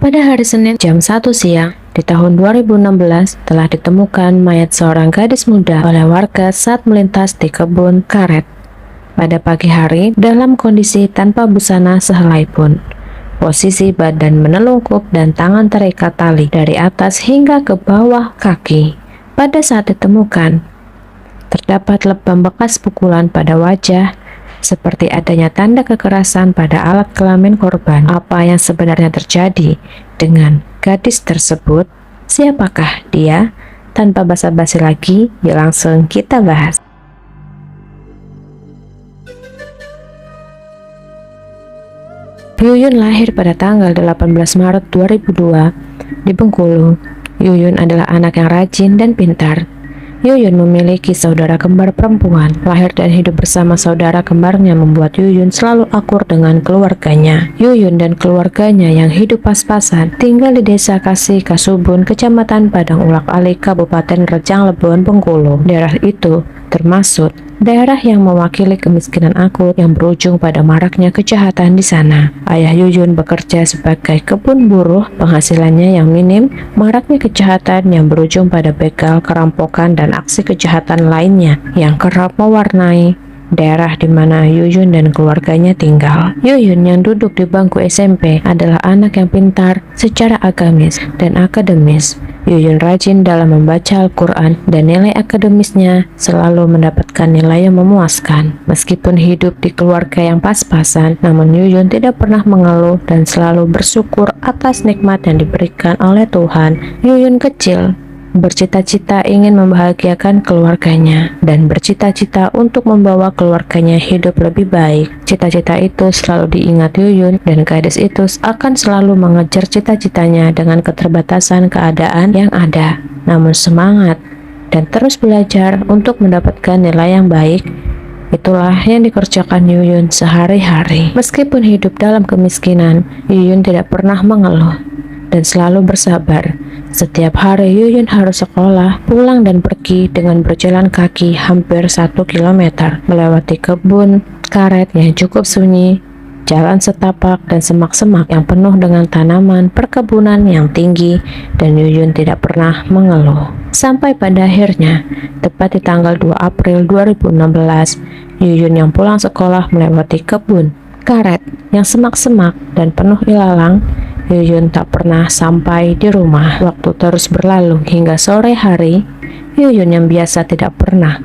Pada hari Senin jam 1 siang di tahun 2016 telah ditemukan mayat seorang gadis muda oleh warga saat melintas di kebun karet pada pagi hari dalam kondisi tanpa busana sehelai pun. Posisi badan menelungkup dan tangan terikat tali dari atas hingga ke bawah kaki. Pada saat ditemukan, terdapat lebam bekas pukulan pada wajah, seperti adanya tanda kekerasan pada alat kelamin korban. Apa yang sebenarnya terjadi dengan gadis tersebut? Siapakah dia? Tanpa basa-basi lagi, yuk langsung kita bahas. Yuyun lahir pada tanggal 18 Maret 2002 di Bengkulu. Yuyun adalah anak yang rajin dan pintar. Yuyun memiliki saudara kembar perempuan. Lahir dan hidup bersama saudara kembarnya membuat Yuyun selalu akur dengan keluarganya. Yuyun dan keluarganya yang hidup pas-pasan tinggal di Desa Kasih Kasubun, Kecamatan Padang Ulak Ali, Kabupaten Rejang Lebon, Bengkulu. Daerah itu termasuk daerah yang mewakili kemiskinan akut yang berujung pada maraknya kejahatan di sana. Ayah Yuyun bekerja sebagai kebun buruh, penghasilannya yang minim, maraknya kejahatan yang berujung pada begal, kerampokan, dan aksi kejahatan lainnya yang kerap mewarnai daerah di mana Yuyun dan keluarganya tinggal. Yuyun yang duduk di bangku SMP adalah anak yang pintar secara agamis dan akademis. Yuyun rajin dalam membaca Al-Quran dan nilai akademisnya selalu mendapatkan nilai yang memuaskan. Meskipun hidup di keluarga yang pas-pasan, namun Yuyun tidak pernah mengeluh dan selalu bersyukur atas nikmat yang diberikan oleh Tuhan. Yuyun kecil bercita-cita ingin membahagiakan keluarganya dan bercita-cita untuk membawa keluarganya hidup lebih baik. Cita-cita itu selalu diingat Yuyun dan gadis itu akan selalu mengejar cita-citanya dengan keterbatasan keadaan yang ada. Namun semangat dan terus belajar untuk mendapatkan nilai yang baik, itulah yang dikerjakan Yuyun sehari-hari. Meskipun hidup dalam kemiskinan, Yuyun tidak pernah mengeluh dan selalu bersabar. Setiap hari Yuyun harus sekolah, pulang dan pergi dengan berjalan kaki hampir 1 kilometer, melewati kebun karet yang cukup sunyi, jalan setapak dan semak-semak yang penuh dengan tanaman perkebunan yang tinggi, dan Yuyun tidak pernah mengeluh. Sampai pada akhirnya, tepat di tanggal 2 April 2016, Yuyun yang pulang sekolah melewati kebun karet yang semak-semak dan penuh ilalang. Yuyun tak pernah sampai di rumah. Waktu terus berlalu hingga sore hari. Yuyun yang biasa tidak pernah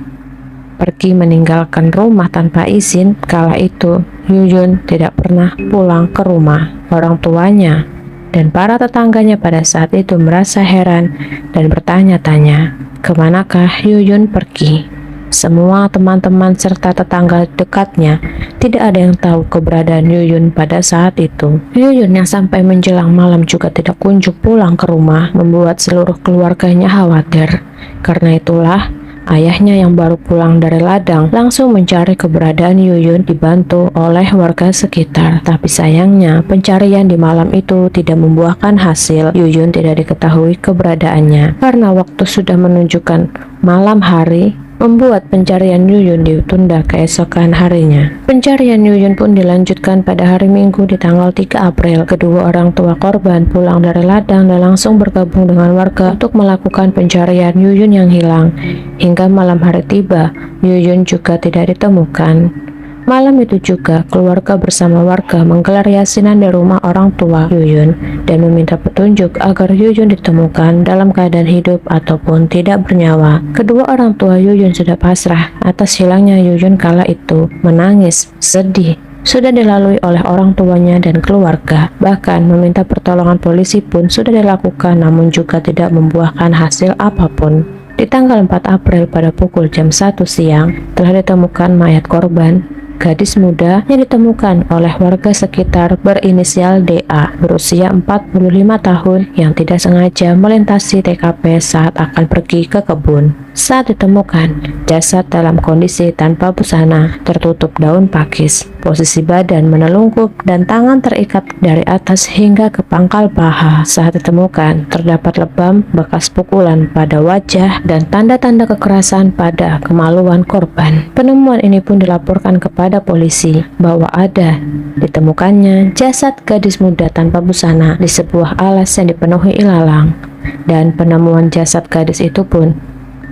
pergi meninggalkan rumah tanpa izin, kala itu Yuyun tidak pernah pulang ke rumah. Orang tuanya dan para tetangganya pada saat itu merasa heran dan bertanya-tanya, kemanakah Yuyun pergi? Semua teman-teman serta tetangga dekatnya tidak ada yang tahu keberadaan Yuyun pada saat itu. Yuyun yang sampai menjelang malam juga tidak kunjung pulang ke rumah membuat seluruh keluarganya khawatir. Karena itulah ayahnya yang baru pulang dari ladang langsung mencari keberadaan Yuyun dibantu oleh warga sekitar. Tapi sayangnya pencarian di malam itu tidak membuahkan hasil. Yuyun tidak diketahui keberadaannya karena waktu sudah menunjukkan malam hari, membuat pencarian Yuyun ditunda keesokan harinya. Pencarian Yuyun pun dilanjutkan pada hari Minggu di tanggal 3 April. Kedua orang tua korban pulang dari ladang dan langsung bergabung dengan warga untuk melakukan pencarian Yuyun yang hilang. Hingga malam hari tiba, Yuyun juga tidak ditemukan. Malam itu juga keluarga bersama warga menggelar yasinan di rumah orang tua Yuyun dan meminta petunjuk agar Yuyun ditemukan dalam keadaan hidup ataupun tidak bernyawa. Kedua orang tua Yuyun sudah pasrah atas hilangnya Yuyun kala itu, menangis, sedih. Sudah dilalui oleh orang tuanya dan keluarga. Bahkan meminta pertolongan polisi pun sudah dilakukan, namun juga tidak membuahkan hasil apapun. Di tanggal 4 April pada pukul jam 1 siang telah ditemukan mayat korban, gadis muda yang ditemukan oleh warga sekitar berinisial DA berusia 45 tahun yang tidak sengaja melintasi TKP saat akan pergi ke kebun. Saat ditemukan, jasad dalam kondisi tanpa busana, tertutup daun pakis, posisi badan menelungkup dan tangan terikat dari atas hingga ke pangkal paha. Saat ditemukan, terdapat lebam bekas pukulan pada wajah dan tanda-tanda kekerasan pada kemaluan korban. Penemuan ini pun dilaporkan kepada kepada polisi bahwa ada ditemukannya jasad gadis muda tanpa busana di sebuah alas yang dipenuhi ilalang, dan penemuan jasad gadis itu pun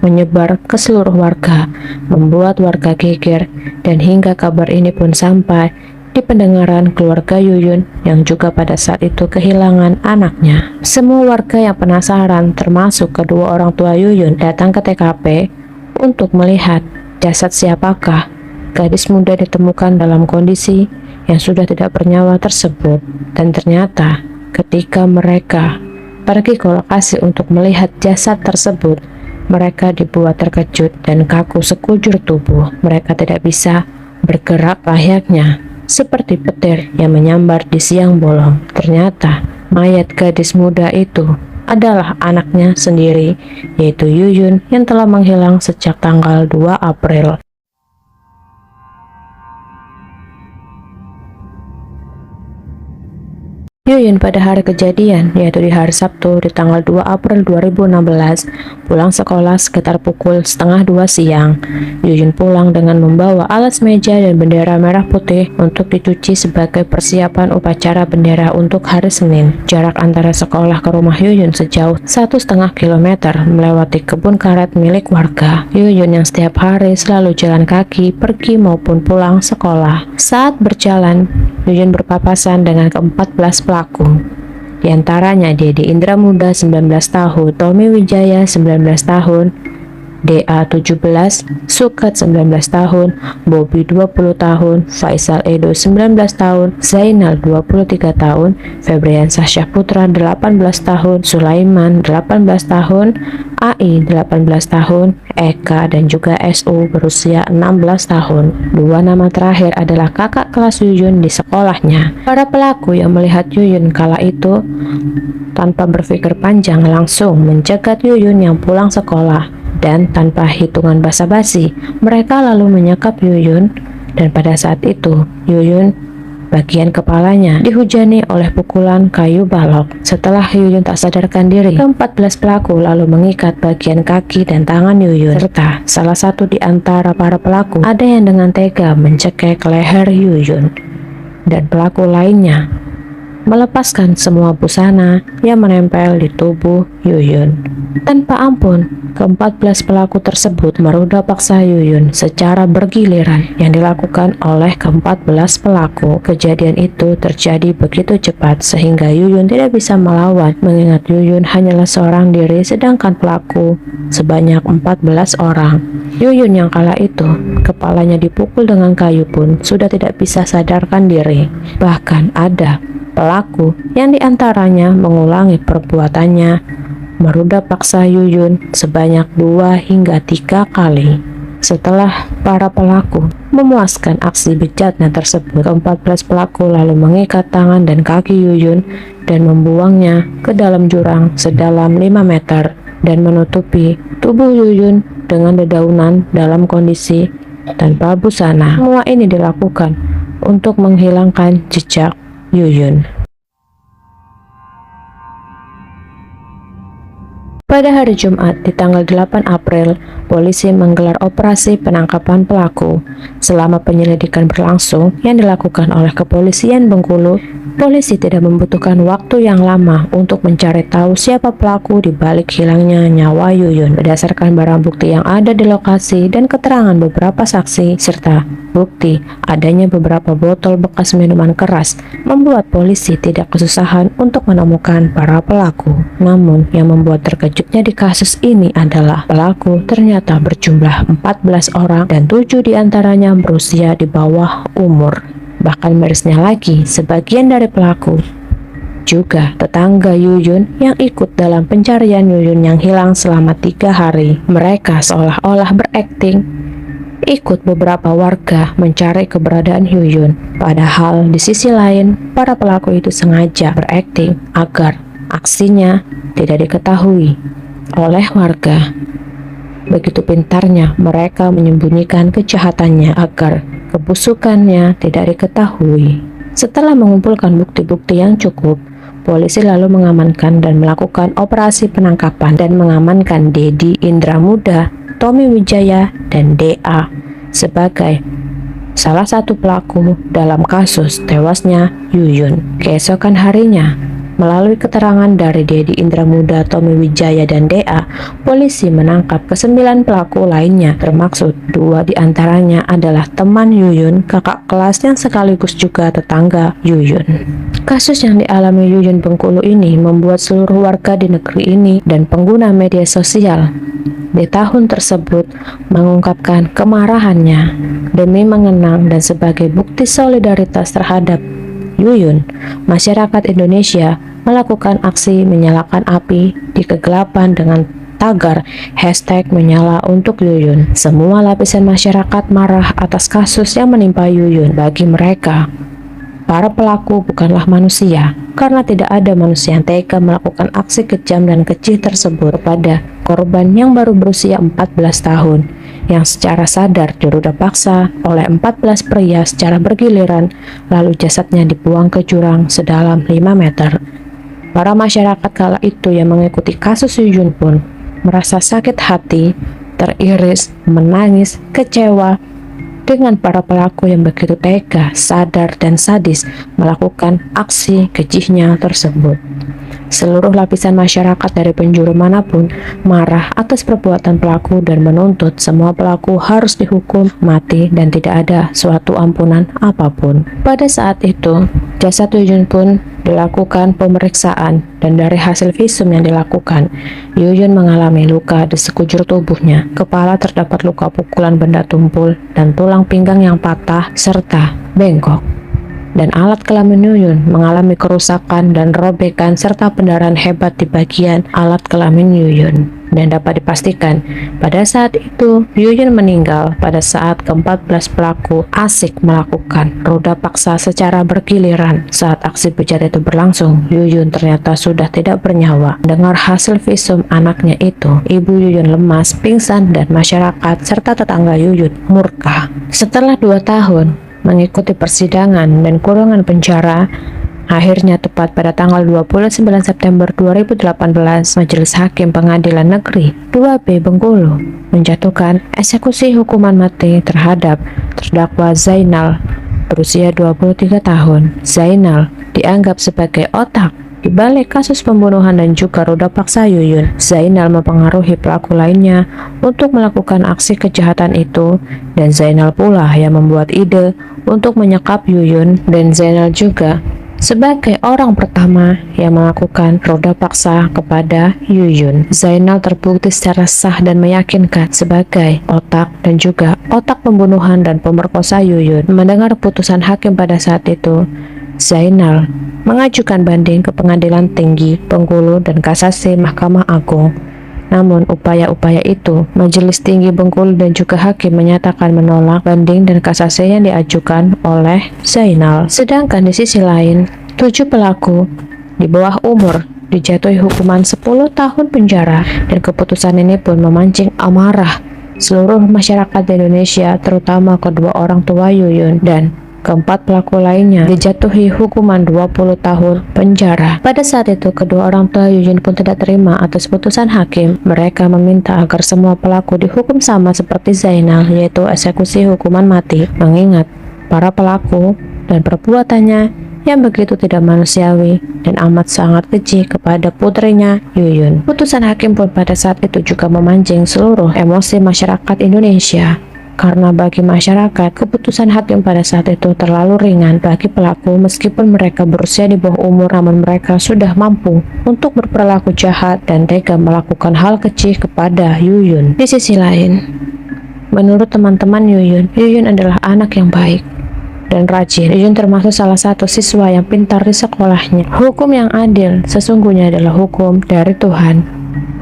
menyebar ke seluruh warga, membuat warga geger, dan hingga kabar ini pun sampai di pendengaran keluarga Yuyun yang juga pada saat itu kehilangan anaknya. Semua warga yang penasaran, termasuk kedua orang tua Yuyun, datang ke TKP untuk melihat jasad siapakah gadis muda ditemukan dalam kondisi yang sudah tidak bernyawa tersebut. Dan ternyata ketika mereka pergi ke lokasi untuk melihat jasad tersebut, mereka dibuat terkejut dan kaku sekujur tubuh. Mereka tidak bisa bergerak layaknya seperti petir yang menyambar di siang bolong. Ternyata mayat gadis muda itu adalah anaknya sendiri, yaitu Yuyun yang telah menghilang sejak tanggal 2 April. Yuyun pada hari kejadian, yaitu di hari Sabtu di tanggal 2 April 2016, pulang sekolah sekitar pukul 1:30 siang. Yuyun pulang dengan membawa alas meja dan bendera merah putih untuk dicuci sebagai persiapan upacara bendera untuk hari Senin. Jarak antara sekolah ke rumah Yuyun sejauh 1,5 kilometer melewati kebun karet milik warga. Yuyun yang setiap hari selalu jalan kaki pergi maupun pulang sekolah. Saat berjalan, Yuyun berpapasan dengan ke-14 pelaku. Di antaranya Dedi Indra Muda 19 tahun, Tommy Wijaya 19 tahun, DA 17, Sukat 19 tahun, Bobby 20 tahun, Faisal Edo 19 tahun, Zainal 23 tahun, Febriansyah Syahputra 18 tahun, Sulaiman 18 tahun, AI 18 tahun, Eka dan juga SU berusia 16 tahun. Dua nama terakhir adalah kakak kelas Yuyun di sekolahnya. Para pelaku yang melihat Yuyun kala itu tanpa berpikir panjang langsung mencegat Yuyun yang pulang sekolah. Dan tanpa hitungan basa-basi, mereka lalu menyekap Yuyun, dan pada saat itu Yuyun bagian kepalanya dihujani oleh pukulan kayu balok. Setelah Yuyun tak sadarkan diri, ke-14 pelaku lalu mengikat bagian kaki dan tangan Yuyun, serta salah satu di antara para pelaku ada yang dengan tega mencekik leher Yuyun, dan pelaku lainnya melepaskan semua busana yang menempel di tubuh Yuyun. Tanpa ampun, ke-14 pelaku tersebut meruda paksa Yuyun secara bergiliran yang dilakukan oleh ke-14 pelaku. Kejadian itu terjadi begitu cepat sehingga Yuyun tidak bisa melawan, mengingat Yuyun hanyalah seorang diri sedangkan pelaku sebanyak 14 orang. Yuyun yang kala itu kepalanya dipukul dengan kayu pun sudah tidak bisa sadarkan diri. Bahkan ada pelaku yang diantaranya mengulangi perbuatannya, meruda paksa Yuyun sebanyak 2 hingga 3 kali. Setelah para pelaku memuaskan aksi bejatnya tersebut, ke-14 pelaku lalu mengikat tangan dan kaki Yuyun dan membuangnya ke dalam jurang sedalam 5 meter dan menutupi tubuh Yuyun dengan dedaunan dalam kondisi tanpa busana. Semua ini dilakukan untuk menghilangkan jejak Yuyun. Pada hari Jumat di tanggal 8 April, polisi menggelar operasi penangkapan pelaku. Selama penyelidikan berlangsung yang dilakukan oleh kepolisian Bengkulu, polisi tidak membutuhkan waktu yang lama untuk mencari tahu siapa pelaku di balik hilangnya nyawa Yuyun. Berdasarkan barang bukti yang ada di lokasi dan keterangan beberapa saksi, serta bukti adanya beberapa botol bekas minuman keras, membuat polisi tidak kesusahan untuk menemukan para pelaku. Namun, yang membuat terkejutnya di kasus ini adalah pelaku ternyata berjumlah 14 orang dan 7 diantaranya berusia di bawah umur. Bahkan mirisnya lagi, sebagian dari pelaku juga tetangga Yuyun yang ikut dalam pencarian Yuyun yang hilang selama 3 hari. Mereka seolah-olah berakting ikut beberapa warga mencari keberadaan Yuyun. Padahal di sisi lain, para pelaku itu sengaja berakting agar aksinya tidak diketahui oleh warga. Begitu pintarnya mereka menyembunyikan kejahatannya agar kebusukannya tidak diketahui. Setelah mengumpulkan bukti-bukti yang cukup, polisi lalu mengamankan dan melakukan operasi penangkapan dan mengamankan Dedi Indra Muda, Tommy Wijaya, dan DA sebagai salah satu pelaku dalam kasus tewasnya Yuyun. Keesokan harinya, melalui keterangan dari Dedi Indramuda, Tommy Wijaya, dan DA, polisi menangkap ke-9 pelaku lainnya, termaksud 2 diantaranya adalah teman Yuyun, kakak kelas yang sekaligus juga tetangga Yuyun. Kasus yang dialami Yuyun Bengkulu ini membuat seluruh warga di negeri ini dan pengguna media sosial di tahun tersebut mengungkapkan kemarahannya demi mengenang dan sebagai bukti solidaritas terhadap Yuyun. Masyarakat Indonesia melakukan aksi menyalakan api di kegelapan dengan tagar #menyala untuk Yuyun. Semua lapisan masyarakat marah atas kasus yang menimpa Yuyun. Bagi mereka, para pelaku bukanlah manusia, karena tidak ada manusia yang tega melakukan aksi kejam dan keji tersebut pada korban yang baru berusia 14 tahun, yang secara sadar diruda paksa oleh 14 pria secara bergiliran, lalu jasadnya dibuang ke jurang sedalam 5 meter. Para masyarakat kala itu yang mengikuti kasus Yuyun pun merasa sakit hati, teriris, menangis, kecewa dengan para pelaku yang begitu tega, sadar, dan sadis melakukan aksi kejihnya tersebut. Seluruh lapisan masyarakat dari penjuru manapun marah atas perbuatan pelaku dan menuntut semua pelaku harus dihukum mati dan tidak ada suatu ampunan apapun. Pada saat itu, jasad Yuyun pun dilakukan pemeriksaan dan dari hasil visum yang dilakukan, Yuyun mengalami luka di sekujur tubuhnya. Kepala terdapat luka pukulan benda tumpul dan tulang pinggang yang patah serta bengkok. Dan alat kelamin Yuyun mengalami kerusakan dan robekan serta pendarahan hebat di bagian alat kelamin Yuyun. Dan dapat dipastikan, pada saat itu Yuyun meninggal pada saat ke-14 pelaku asik melakukan roda paksa secara bergiliran. Saat aksi bejat itu berlangsung, Yuyun ternyata sudah tidak bernyawa. Dengar hasil visum anaknya itu, ibu Yuyun lemas, pingsan, dan masyarakat serta tetangga Yuyun murka. Setelah 2 tahun mengikuti persidangan dan kurungan penjara, akhirnya tepat pada tanggal 29 September 2018, Majelis Hakim Pengadilan Negeri 2B Bengkulu menjatuhkan eksekusi hukuman mati terhadap terdakwa Zainal berusia 23 tahun. Zainal dianggap sebagai otak di balik kasus pembunuhan dan juga roda paksa Yuyun. Zainal mempengaruhi pelaku lainnya untuk melakukan aksi kejahatan itu, dan Zainal pula yang membuat ide untuk menyekap Yuyun, dan Zainal juga sebagai orang pertama yang melakukan roda paksa kepada Yuyun. Zainal terbukti secara sah dan meyakinkan sebagai otak dan juga otak pembunuhan dan pemerkosa Yuyun. Mendengar putusan hakim pada saat itu, Zainal mengajukan banding ke Pengadilan Tinggi Bengkulu dan Kasasi Mahkamah Agung. Namun upaya-upaya itu, Majelis Tinggi Bengkulu dan juga hakim menyatakan menolak banding dan kasasi yang diajukan oleh Zainal. Sedangkan di sisi lain, 7 pelaku di bawah umur dijatuhi hukuman 10 tahun penjara, dan keputusan ini pun memancing amarah seluruh masyarakat Indonesia, terutama kedua orang tua Yuyun, dan keempat pelaku lainnya dijatuhi hukuman 20 tahun penjara. Pada saat itu, kedua orang tua Yuyun pun tidak terima atas putusan hakim. Mereka meminta agar semua pelaku dihukum sama seperti Zainal, yaitu eksekusi hukuman mati, mengingat para pelaku dan perbuatannya yang begitu tidak manusiawi dan amat sangat keji kepada putrinya Yuyun. Putusan hakim pun pada saat itu juga memancing seluruh emosi masyarakat Indonesia. Karena bagi masyarakat, keputusan hakim pada saat itu terlalu ringan bagi pelaku meskipun mereka berusia di bawah umur, namun mereka sudah mampu untuk berperilaku jahat dan tega melakukan hal keji kepada Yuyun. Di sisi lain, menurut teman-teman Yuyun, Yuyun adalah anak yang baik dan rajin. Yuyun termasuk salah satu siswa yang pintar di sekolahnya. Hukum yang adil sesungguhnya adalah hukum dari Tuhan.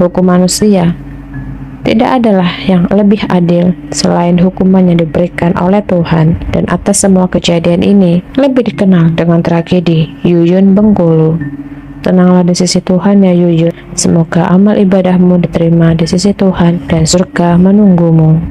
Hukum manusia tidak adalah yang lebih adil selain hukuman yang diberikan oleh Tuhan. Dan atas semua kejadian ini lebih dikenal dengan tragedi Yuyun Bengkulu. Tenanglah di sisi Tuhan ya Yuyun. Semoga amal ibadahmu diterima di sisi Tuhan dan surga menunggumu.